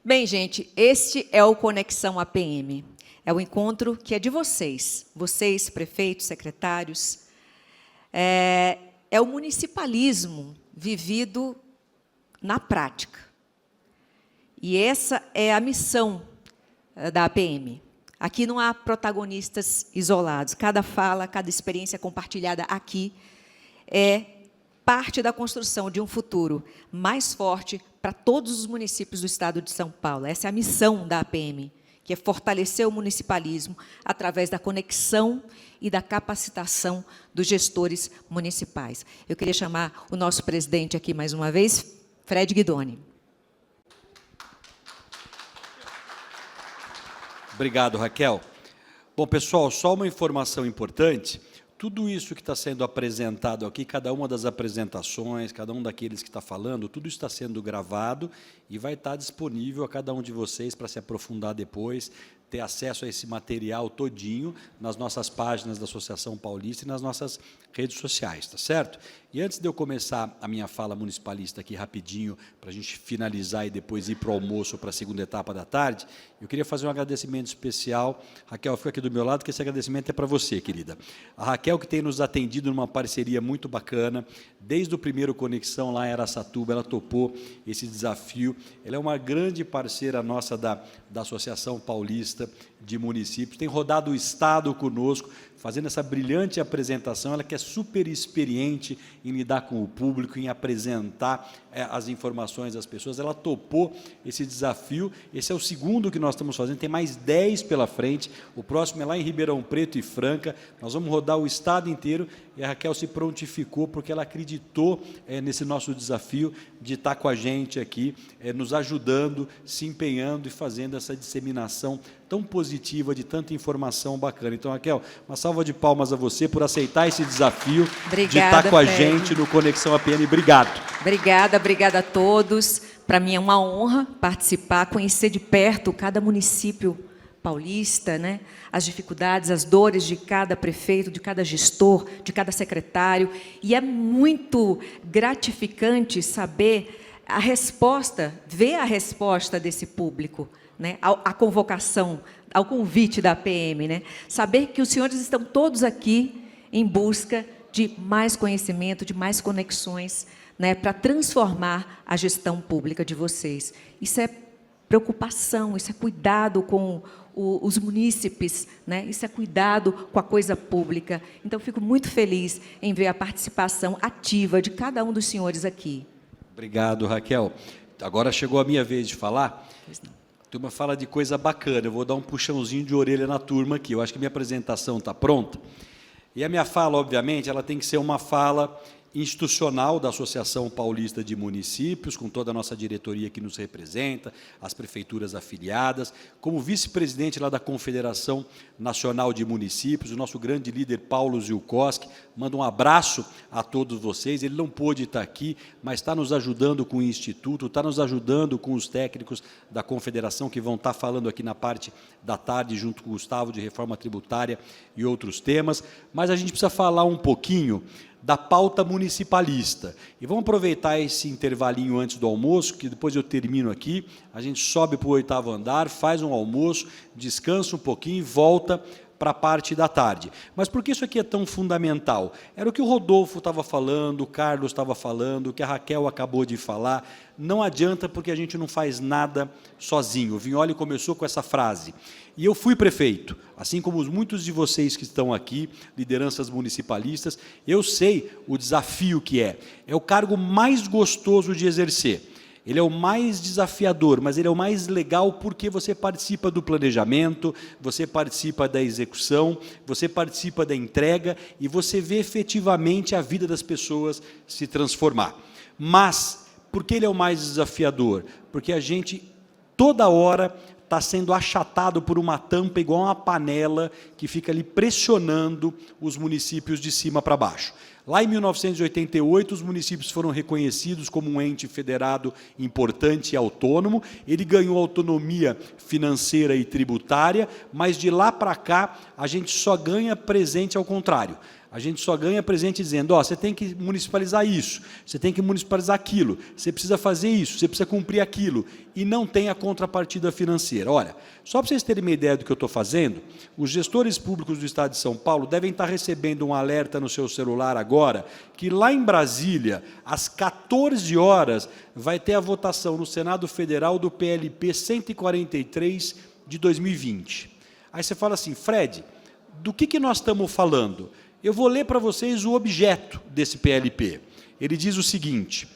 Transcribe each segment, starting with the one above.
Bem, gente, este é o Conexão APM. É o encontro que é de vocês, prefeitos, secretários. É o municipalismo vivido na prática. E essa é a missão da APM. Aqui não há protagonistas isolados. Cada fala, cada experiência compartilhada aqui é parte da construção de um futuro mais forte para todos os municípios do Estado de São Paulo. Essa é a missão da APM, que é fortalecer o municipalismo através da conexão e da capacitação dos gestores municipais. Eu queria chamar o nosso presidente aqui mais uma vez, Fred Guidoni. Obrigado, Raquel. Bom, pessoal, só uma informação importante. Tudo isso que está sendo apresentado aqui, cada uma das apresentações, cada um daqueles que está falando, tudo isso está sendo gravado e vai estar disponível a cada um de vocês para se aprofundar depois, ter acesso a esse material todinho nas nossas páginas da Associação Paulista e nas nossas redes sociais, tá certo? E antes de eu começar a minha fala municipalista aqui rapidinho, para a gente finalizar e depois ir para o almoço, para a segunda etapa da tarde, eu queria fazer um agradecimento especial. Raquel, fica aqui do meu lado, que esse agradecimento é para você, querida. A Raquel, que tem nos atendido numa parceria muito bacana, desde o primeiro Conexão lá em Araçatuba, ela topou esse desafio. Ela é uma grande parceira nossa da Associação Paulista de Municípios, tem rodado o Estado conosco, fazendo essa brilhante apresentação. Ela que é super experiente em lidar com o público, em apresentar as informações às pessoas. Ela topou esse desafio. Esse é o segundo que nós estamos fazendo, tem mais 10 pela frente. O próximo é lá em Ribeirão Preto e Franca. Nós vamos rodar o estado inteiro e a Raquel se prontificou porque ela acreditou nesse nosso desafio de estar com a gente aqui, nos ajudando, se empenhando e fazendo essa disseminação tão positiva, de tanta informação bacana. Então, Raquel, uma salva de palmas a você por aceitar esse desafio. Obrigada, de estar com a gente no Conexão APM. Obrigado. Obrigada a todos. Para mim é uma honra participar, conhecer de perto cada município paulista, né? As dificuldades, as dores de cada prefeito, de cada gestor, de cada secretário. E é muito gratificante saber a resposta, ver a resposta desse público, né, a convocação, ao convite da APM, né, saber que os senhores estão todos aqui em busca de mais conhecimento, de mais conexões, né, para transformar a gestão pública de vocês. Isso é preocupação, isso é cuidado com os munícipes, né, isso é cuidado com a coisa pública. Então, fico muito feliz em ver a participação ativa de cada um dos senhores aqui. Obrigado, Raquel. Agora chegou a minha vez de falar. Pois não. A turma fala de coisa bacana, eu vou dar um puxãozinho de orelha na turma aqui. Eu acho que minha apresentação está pronta. E a minha fala, obviamente, ela tem que ser uma fala institucional da Associação Paulista de Municípios, com toda a nossa diretoria que nos representa, as prefeituras afiliadas, como vice-presidente lá da Confederação Nacional de Municípios, o nosso grande líder Paulo Zilkowski, manda um abraço a todos vocês. Ele não pôde estar aqui, mas está nos ajudando com o Instituto, está nos ajudando com os técnicos da Confederação, que vão estar falando aqui na parte da tarde, junto com o Gustavo, de reforma tributária e outros temas. Mas a gente precisa falar um pouquinho da pauta municipalista. E vamos aproveitar esse intervalinho antes do almoço, que depois eu termino aqui, a gente sobe para o 8º andar, faz um almoço, descansa um pouquinho e volta para a parte da tarde. Mas por que isso aqui é tão fundamental? Era o que o Rodolfo estava falando, o Carlos estava falando, o que a Raquel acabou de falar. Não adianta, porque a gente não faz nada sozinho. O Vignoli começou com essa frase. E eu fui prefeito, assim como muitos de vocês que estão aqui, lideranças municipalistas, eu sei o desafio que é. É o cargo mais gostoso de exercer. Ele é o mais desafiador, mas ele é o mais legal porque você participa do planejamento, você participa da execução, você participa da entrega e você vê efetivamente a vida das pessoas se transformar. Mas, por que ele é o mais desafiador? Porque a gente, toda hora, está sendo achatado por uma tampa igual uma panela que fica ali pressionando os municípios de cima para baixo. Lá em 1988, os municípios foram reconhecidos como um ente federado importante e autônomo. Ele ganhou autonomia financeira e tributária, mas de lá para cá, a gente só ganha presente ao contrário. A gente só ganha presente dizendo, ó, você tem que municipalizar isso, você tem que municipalizar aquilo, você precisa fazer isso, você precisa cumprir aquilo, e não tem a contrapartida financeira. Olha, só para vocês terem uma ideia do que eu estou fazendo, os gestores públicos do Estado de São Paulo devem estar recebendo um alerta no seu celular agora, que lá em Brasília, às 14 horas, vai ter a votação no Senado Federal do PLP 143 de 2020. Aí você fala assim, Fred, do que nós estamos falando? Eu vou ler para vocês o objeto desse PLP. Ele diz o seguinte: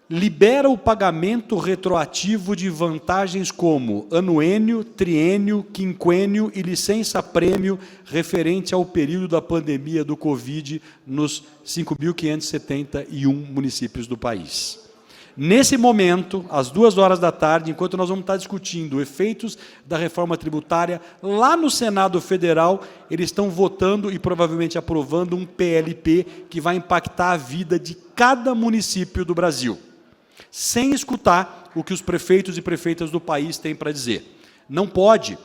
libera o pagamento retroativo de vantagens como anuênio, triênio, quinquênio e licença-prêmio referente ao período da pandemia do Covid nos 5.571 municípios do país. Nesse momento, às 2h da tarde, enquanto nós vamos estar discutindo efeitos da reforma tributária, lá no Senado Federal, eles estão votando e provavelmente aprovando um PLP que vai impactar a vida de cada município do Brasil, sem escutar o que os prefeitos e prefeitas do país têm para dizer. Não pode.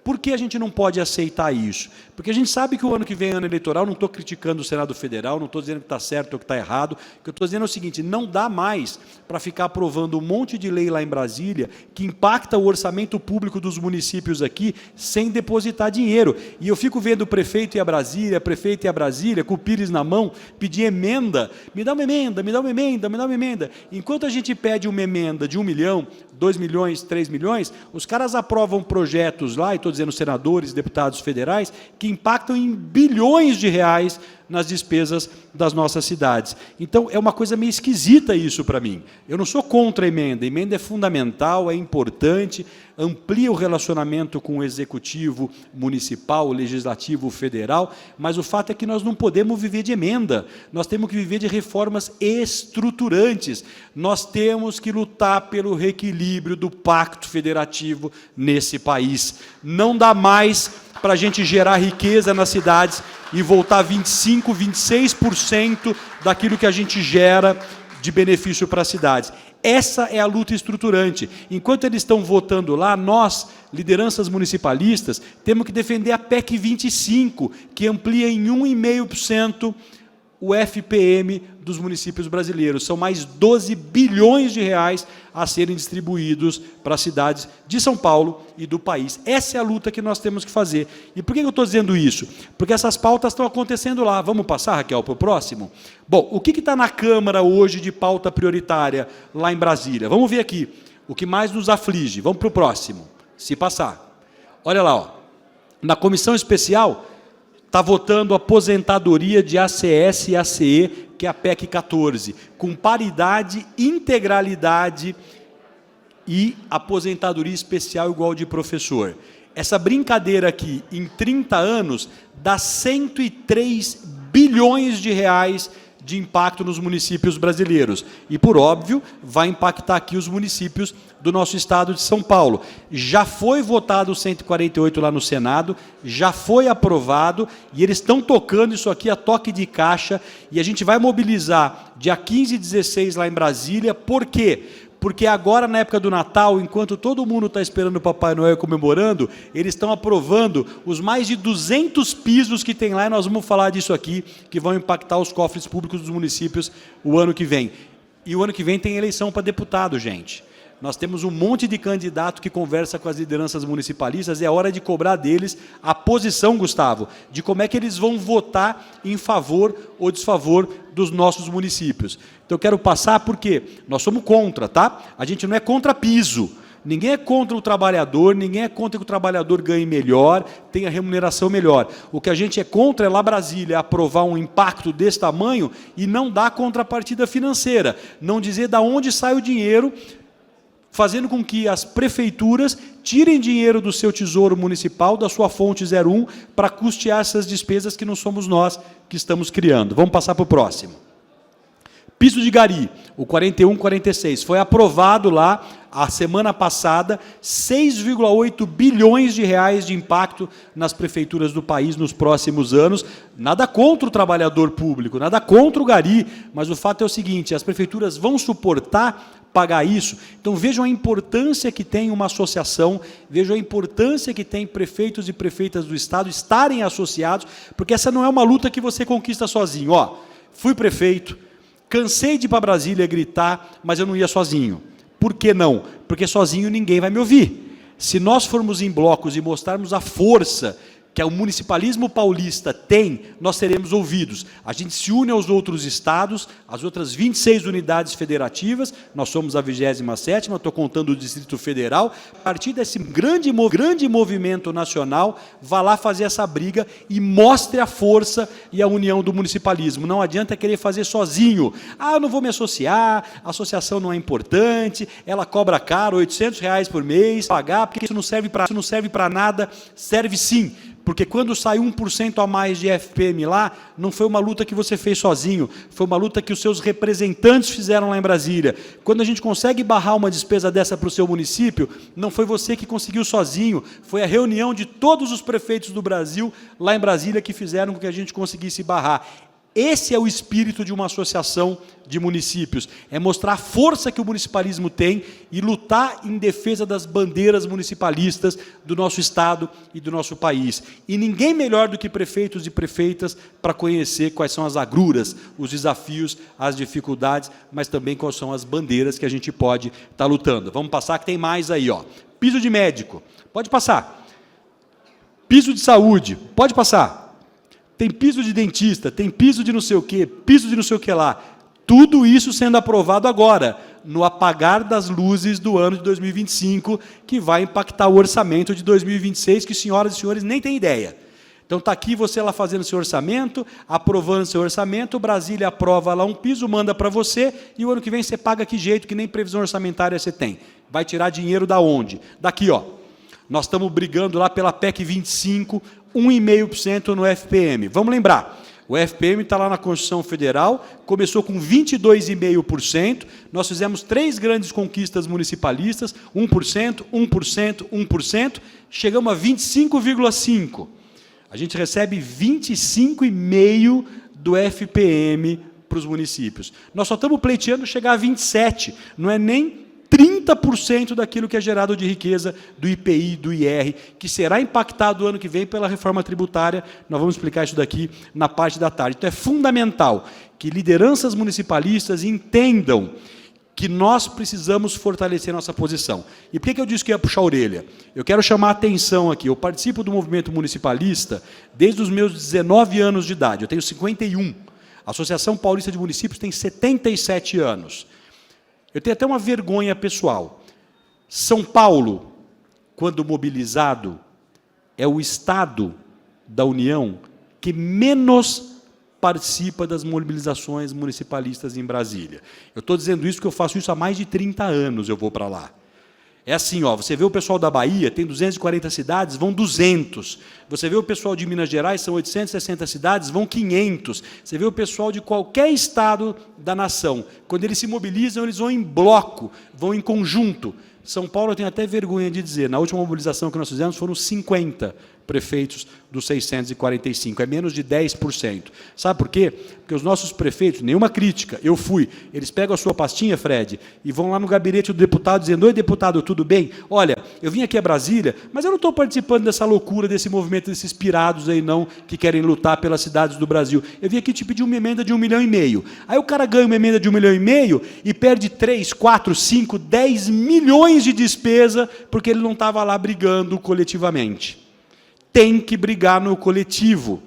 Por que a gente não pode aceitar isso? Porque a gente sabe que o ano que vem é ano eleitoral, não estou criticando o Senado Federal, não estou dizendo que está certo ou que está errado, o que eu estou dizendo é o seguinte, não dá mais para ficar aprovando um monte de lei lá em Brasília que impacta o orçamento público dos municípios aqui sem depositar dinheiro. E eu fico vendo o prefeito ir a Brasília, com o Pires na mão, pedir emenda, me dá uma emenda, me dá uma emenda, me dá uma emenda. Enquanto a gente pede uma emenda de 1 milhão, 2 milhões, 3 milhões, os caras aprovam projetos lá, e estou dizendo senadores, deputados federais, que impactam em bilhões de reais nas despesas das nossas cidades. Então, é uma coisa meio esquisita isso para mim. Eu não sou contra a emenda é fundamental, é importante, amplia o relacionamento com o executivo municipal, o legislativo federal, mas o fato é que nós não podemos viver de emenda, nós temos que viver de reformas estruturantes, nós temos que lutar pelo reequilíbrio do pacto federativo nesse país. Não dá mais para a gente gerar riqueza nas cidades e voltar 25%, 26% daquilo que a gente gera de benefício para as cidades. Essa é a luta estruturante. Enquanto eles estão votando lá, nós, lideranças municipalistas, temos que defender a PEC 25, que amplia em 1,5% o FPM dos municípios brasileiros. São mais 12 bilhões de reais a serem distribuídos para as cidades de São Paulo e do país. Essa é a luta que nós temos que fazer. E por que eu estou dizendo isso? Porque essas pautas estão acontecendo lá. Vamos passar, Raquel, para o próximo? Bom, o que está na Câmara hoje de pauta prioritária lá em Brasília? Vamos ver aqui. O que mais nos aflige. Vamos para o próximo, se passar. Olha lá, ó. Na comissão especial, está votando a aposentadoria de ACS e ACE, que é a PEC 14, com paridade, integralidade e aposentadoria especial igual de professor. Essa brincadeira aqui, em 30 anos, dá 103 bilhões de reais de impacto nos municípios brasileiros. E, por óbvio, vai impactar aqui os municípios do nosso estado de São Paulo. Já foi votado o 148 lá no Senado, já foi aprovado, e eles estão tocando isso aqui a toque de caixa, e a gente vai mobilizar dia 15 e 16 lá em Brasília. Por quê? Porque agora, na época do Natal, enquanto todo mundo está esperando o Papai Noel comemorando, eles estão aprovando os mais de 200 pisos que tem lá, e nós vamos falar disso aqui, que vão impactar os cofres públicos dos municípios o ano que vem. E o ano que vem tem eleição para deputado, gente. Nós temos um monte de candidato que conversa com as lideranças municipalistas, é hora de cobrar deles a posição, Gustavo, de como é que eles vão votar em favor ou desfavor dos nossos municípios. Então, eu quero passar porque nós somos contra, tá? A gente não é contra piso. Ninguém é contra o trabalhador, ninguém é contra que o trabalhador ganhe melhor, tenha remuneração melhor. O que a gente é contra é lá Brasília aprovar um impacto desse tamanho e não dar contrapartida financeira, não dizer de onde sai o dinheiro, fazendo com que as prefeituras tirem dinheiro do seu tesouro municipal, da sua fonte 01, para custear essas despesas que não somos nós que estamos criando. Vamos passar para o próximo. Piso de gari, o 4146, foi aprovado lá, a semana passada, 6,8 bilhões de reais de impacto nas prefeituras do país nos próximos anos. Nada contra o trabalhador público, nada contra o gari, mas o fato é o seguinte, as prefeituras vão suportar pagar isso. Então vejam a importância que tem uma associação, vejam a importância que tem prefeitos e prefeitas do Estado estarem associados, porque essa não é uma luta que você conquista sozinho. Ó, fui prefeito, cansei de ir para Brasília gritar, mas eu não ia sozinho. Por que não? Porque sozinho ninguém vai me ouvir. Se nós formos em blocos e mostrarmos a força que o municipalismo paulista tem, nós seremos ouvidos. A gente se une aos outros estados, às outras 26 unidades federativas, nós somos a 27ª, estou contando o Distrito Federal. A partir desse grande movimento nacional, vá lá fazer essa briga e mostre a força e a união do municipalismo. Não adianta querer fazer sozinho. Ah, eu não vou me associar, a associação não é importante, ela cobra caro, R$800 por mês, pagar, porque isso não serve para nada. Serve sim. Porque quando sai 1% a mais de FPM lá, não foi uma luta que você fez sozinho, foi uma luta que os seus representantes fizeram lá em Brasília. Quando a gente consegue barrar uma despesa dessa para o seu município, não foi você que conseguiu sozinho, foi a reunião de todos os prefeitos do Brasil lá em Brasília que fizeram com que a gente conseguisse barrar. Esse é o espírito de uma associação de municípios, é mostrar a força que o municipalismo tem e lutar em defesa das bandeiras municipalistas do nosso Estado e do nosso país. E ninguém melhor do que prefeitos e prefeitas para conhecer quais são as agruras, os desafios, as dificuldades, mas também quais são as bandeiras que a gente pode estar lutando. Vamos passar que tem mais aí, ó. Piso de médico, pode passar. Piso de saúde, pode passar. Tem piso de dentista, tem piso de não sei o quê, piso de não sei o que lá. Tudo isso sendo aprovado agora, no apagar das luzes do ano de 2025, que vai impactar o orçamento de 2026, que senhoras e senhores nem têm ideia. Então está aqui você lá fazendo seu orçamento, aprovando seu orçamento, Brasília aprova lá um piso, manda para você, e o ano que vem você paga que jeito, que nem previsão orçamentária você tem. Vai tirar dinheiro da onde? Daqui, ó. Nós estamos brigando lá pela PEC 25, 1,5% no FPM. Vamos lembrar, o FPM está lá na Constituição Federal, começou com 22,5%, nós fizemos 3 grandes conquistas municipalistas, 1%, 1%, 1%, chegamos a 25,5%. A gente recebe 25,5% do FPM para os municípios. Nós só estamos pleiteando chegar a 27%, não é nem 30% daquilo que é gerado de riqueza do IPI, do IR, que será impactado ano que vem pela reforma tributária. Nós vamos explicar isso daqui na parte da tarde. Então, é fundamental que lideranças municipalistas entendam que nós precisamos fortalecer nossa posição. E por que eu disse que ia puxar a orelha? Eu quero chamar a atenção aqui. Eu participo do movimento municipalista desde os meus 19 anos de idade. Eu tenho 51. A Associação Paulista de Municípios tem 77 anos. Eu tenho até uma vergonha pessoal. São Paulo, quando mobilizado, é o Estado da União que menos participa das mobilizações municipalistas em Brasília. Eu estou dizendo isso porque eu faço isso há mais de 30 anos, eu vou para lá. É assim, ó, você vê o pessoal da Bahia, tem 240 cidades, vão 200. Você vê o pessoal de Minas Gerais, são 860 cidades, vão 500. Você vê o pessoal de qualquer estado da nação. Quando eles se mobilizam, eles vão em bloco, vão em conjunto. São Paulo, eu tenho até vergonha de dizer, na última mobilização que nós fizemos, foram 50 prefeitos dos 645, é menos de 10%. Sabe por quê? Porque os nossos prefeitos, nenhuma crítica, eu fui, eles pegam a sua pastinha, Fred, e vão lá no gabinete do deputado dizendo: oi, deputado, tudo bem? Olha, eu vim aqui a Brasília, mas eu não estou participando dessa loucura, desse movimento, desses pirados aí não, que querem lutar pelas cidades do Brasil. Eu vim aqui te pedir uma emenda de 1,5 milhão. Aí o cara ganha uma emenda de 1,5 milhão e perde 3, 4, 5, 10 milhões de despesa porque ele não estava lá brigando coletivamente. Tem que brigar no coletivo,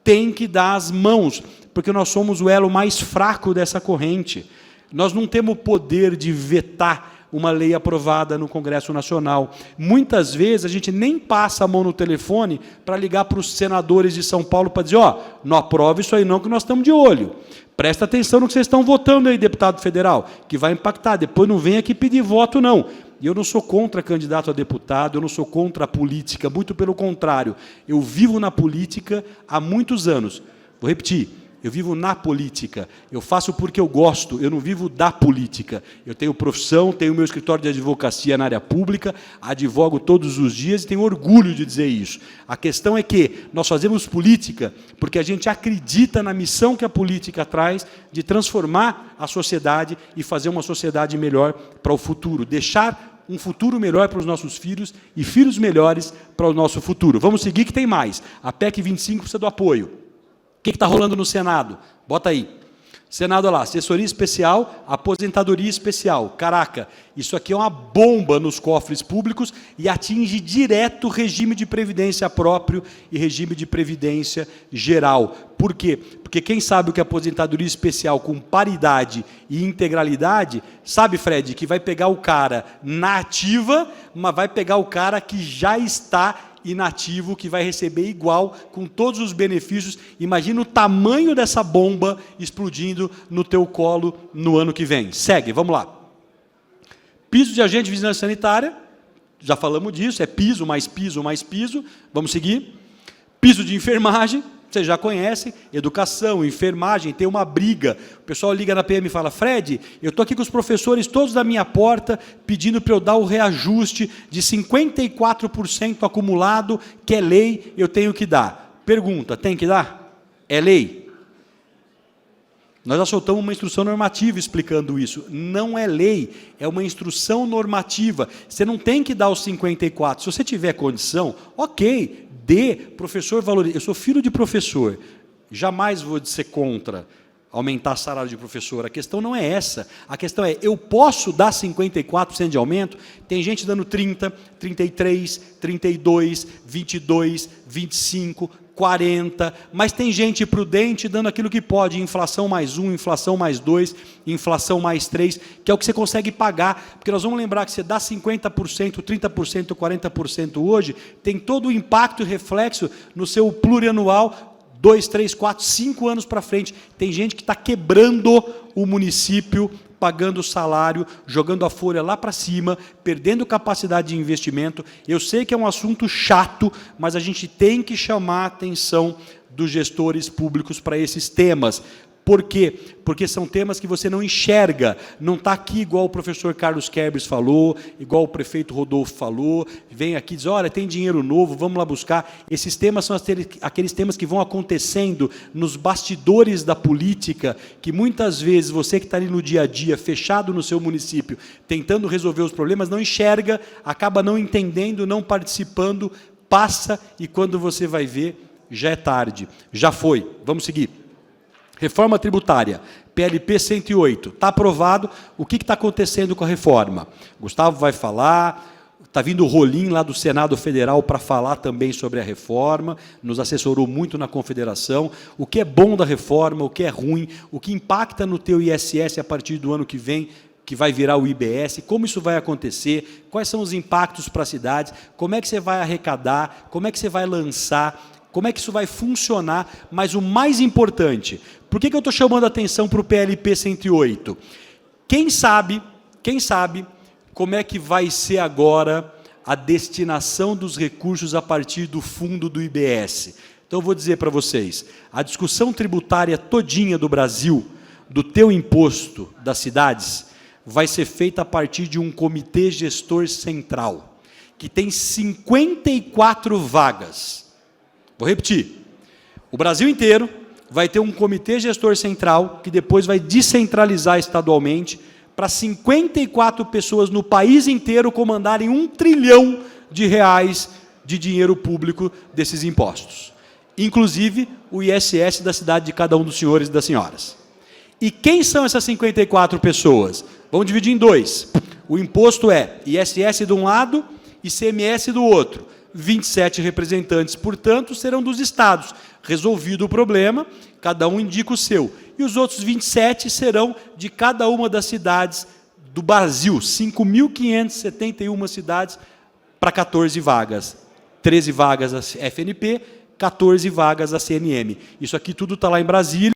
tem que dar as mãos, porque nós somos o elo mais fraco dessa corrente. Nós não temos o poder de vetar uma lei aprovada no Congresso Nacional. Muitas vezes a gente nem passa a mão no telefone para ligar para os senadores de São Paulo para dizer: ó, não aprova isso aí não, que nós estamos de olho. Presta atenção no que vocês estão votando aí, deputado federal, que vai impactar. Depois não vem aqui pedir voto, não. E eu não sou contra candidato a deputado, eu não sou contra a política, muito pelo contrário. Eu vivo na política há muitos anos. Vou repetir, eu vivo na política. Eu faço porque eu gosto, eu não vivo da política. Eu tenho profissão, tenho meu escritório de advocacia na área pública, advogo todos os dias e tenho orgulho de dizer isso. A questão é que nós fazemos política porque a gente acredita na missão que a política traz de transformar a sociedade e fazer uma sociedade melhor para o futuro, deixar um futuro melhor para os nossos filhos e filhos melhores para o nosso futuro. Vamos seguir que tem mais. A PEC 25 precisa do apoio. O que está rolando no Senado? Bota aí. Senado, olha lá, assessoria especial, aposentadoria especial. Caraca, isso aqui é uma bomba nos cofres públicos e atinge direto o regime de previdência próprio e regime de previdência geral. Por quê? Porque quem sabe o que é aposentadoria especial com paridade e integralidade, sabe, Fred, que vai pegar o cara na ativa, mas vai pegar o cara que já está inativo, que vai receber igual, com todos os benefícios. Imagina o tamanho dessa bomba explodindo no teu colo no ano que vem. Segue, vamos lá. Piso de agente de vigilância sanitária, já falamos disso, é piso, mais piso, mais piso. Vamos seguir. Piso de enfermagem, vocês já conhecem, educação, enfermagem, tem uma briga. O pessoal liga na PM e fala, Fred, eu estou aqui com os professores todos da minha porta, pedindo para eu dar o reajuste de 54% acumulado, que é lei, eu tenho que dar. Pergunta, tem que dar? É lei? Nós já soltamos uma instrução normativa explicando isso. Não é lei, é uma instrução normativa. Você não tem que dar os 54%. Se você tiver condição, ok, dê, professor valoriza. Eu sou filho de professor, jamais vou ser contra aumentar salário de professor. A questão não é essa. A questão é, eu posso dar 54% de aumento? Tem gente dando 30, 33, 32, 22, 25, 40, mas tem gente prudente dando aquilo que pode, inflação mais 1, inflação mais 2, inflação mais 3, que é o que você consegue pagar, porque nós vamos lembrar que você dá 50%, 30%, 40% hoje, tem todo o impacto e reflexo no seu plurianual, 2, 3, 4, 5 anos para frente. Tem gente que está quebrando o município, pagando salário, jogando a folha lá para cima, perdendo capacidade de investimento. Eu sei que é um assunto chato, mas a gente tem que chamar a atenção dos gestores públicos para esses temas. Por quê? Porque são temas que você não enxerga, não está aqui igual o professor Carlos Kerbes falou, igual o prefeito Rodolfo falou, vem aqui e diz, olha, tem dinheiro novo, vamos lá buscar. Esses temas são aqueles temas que vão acontecendo nos bastidores da política, que muitas vezes você que está ali no dia a dia, fechado no seu município, tentando resolver os problemas, não enxerga, acaba não entendendo, não participando, passa e quando você vai ver, já é tarde, já foi. Vamos seguir. Reforma tributária, PLP 108, está aprovado. O que está acontecendo com a reforma? Gustavo vai falar, está vindo o Rolim lá do Senado Federal para falar também sobre a reforma, nos assessorou muito na Confederação, o que é bom da reforma, o que é ruim, o que impacta no teu ISS a partir do ano que vem, que vai virar o IBS, como isso vai acontecer, quais são os impactos para as cidades, como é que você vai arrecadar, como é que você vai lançar, como é que isso vai funcionar, mas o mais importante, por que eu estou chamando a atenção para o PLP 108? Quem sabe como é que vai ser agora a destinação dos recursos a partir do fundo do IBS? Então, eu vou dizer para vocês, a discussão tributária todinha do Brasil, do teu imposto das cidades, vai ser feita a partir de um comitê gestor central, que tem 54 vagas. Vou repetir, o Brasil inteiro vai ter um comitê gestor central, que depois vai descentralizar estadualmente, para 54 pessoas no país inteiro comandarem R$1 trilhão de dinheiro público desses impostos. Inclusive o ISS da cidade de cada um dos senhores e das senhoras. E quem são essas 54 pessoas? Vamos dividir em dois. O imposto é ISS de um lado e ICMS do outro. 27 representantes, portanto, serão dos estados. Resolvido o problema, cada um indica o seu. E os outros 27 serão de cada uma das cidades do Brasil. 5.571 cidades para 14 vagas. 13 vagas a FNP, 14 vagas a CNM. Isso aqui tudo está lá em Brasília.